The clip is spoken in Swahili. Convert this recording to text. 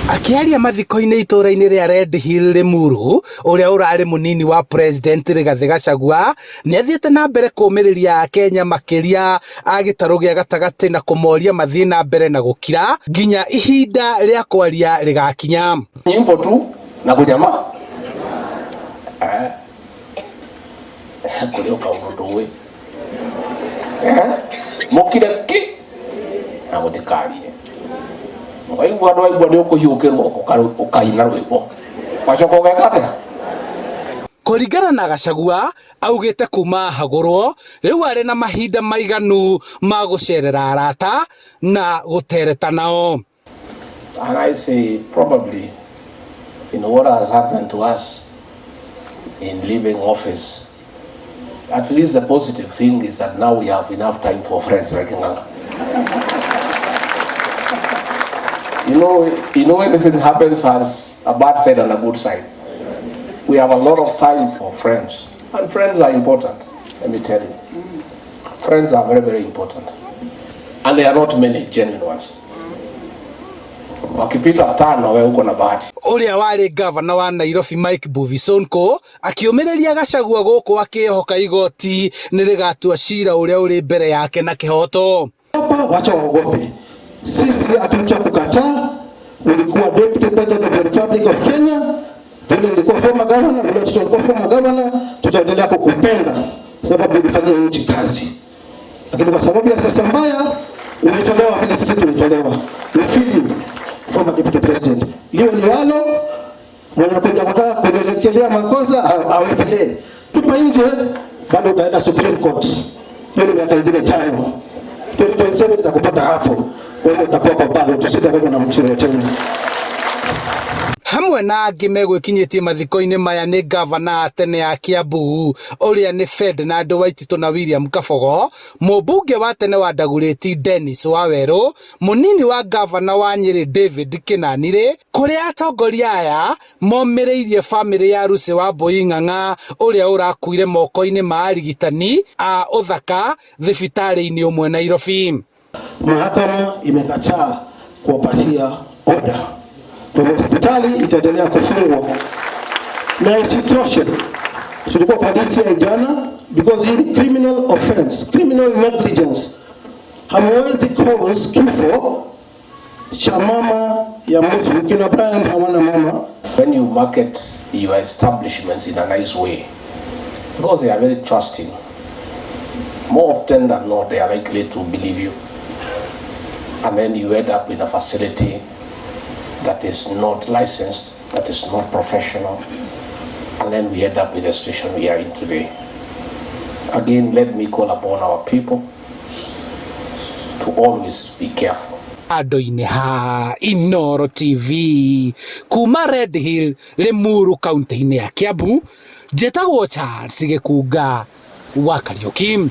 Akiaria mathiko-inĩ itũra-inĩ rĩa Red Hill Limuru, ũrĩa ũrarĩ mũnini wa President Rigathĩ Gachagua nĩ athiĩte na mbere kũũmĩrĩria Akenya makĩria a gĩtarũ gĩa gatagatĩ na kũmoria mathiĩ na mbere na gũkira nginya ihinda rĩa kwaria rĩgakinya. Nyimbo tu na kunyama kuri ũkaũndũ we mukire ki na gũthikarie waigua andũ aigua nĩ ũkũhiũkĩrwo ũkaina rwĩmbo wacoka ũgeka atĩa. Kũringana na Gachagua augĩte kuma hagũrwo rĩu arĩ na mahinda maiganu ma gũcerera arata na gũtereta nao. And I say probably what has happened to us in leaving office, at least the positive thing is that now we have enough time for friends like Nganga. You know anything happens has a bad side and a good side. We have a lot of time for friends, and friends are important, let me tell you. Friends are very, very important, and there are not many genuine ones. Wakipita tano wewe uko na bahati. Ũrĩa warĩ gavana wa Nairobi Mike Mbuvi Sonko akiũmĩrĩria Gachagua gũkũ akĩhoka igoti nĩ rĩgatua cira ũrĩa ũrĩ mbere yake na kĩhoto. Hapa wacha waogope. Sisi hatucha kukataa. Nilikuwa deputy president of the Republic of Kenya. Ndio nilikuwa former governor, ndio tutakuwa former governor, tutaendelea kukupenda sababu ulifanyia nchi kazi. Lakini kwa sababu ya siasa mbaya umetolewa vile sisi tulitolewa. We feel you former deputy president. Liwe liwalo mwenye kuja kutaka kuelekelea makosa awekelee. Tupa nje bado utaenda Supreme Court. Hiyo miaka ingine 5. 2027 nitakupata hapo. Wewe utakuwa kwa bado tusidanganywe na mtu yote. Hamwe na angĩ megwĩkinyĩtie mathiko-inĩ maya nĩ gavana a tene ya Kiambu ũrĩa nĩ Ferdinand Waititũ na William Kabogo, mũmbunge wa tene wa Dagoretti Dennis Wawerũ, mũnini wa gavana wa Nyeri David Kĩnanĩrĩ, kũrĩa atongoria aya momĩrĩirie bamĩrĩ ya Lucy Wambui Ng'ang'a ũrĩa ũrakuire moko-inĩ ma arigitani a ũthaka thibitarĩ-inĩ ũmwe Nairobi. Mahakama imekataa kuwapatia order. Hospitali itaendelea kufungwa. Na isitoshe tulikuwa kwa DCI jana because hii criminal offense, criminal negligence. Hamwezi cause kifo cha mama ya mtu kina Brian hawana mama. When you market your establishments in a nice way, because they are very trusting, more often than not they are likely to believe you, and then you end up in a facility that is not licensed, that is not professional, and then we end up with the situation we are in today. Again, let me call upon our people to always be careful. Andũ-inĩ ha Inoro TV kuma Red Hill Limuru kaunti-inĩ ya Kiambu, njĩtagwo Charles Gĩkunga wa Kariũki.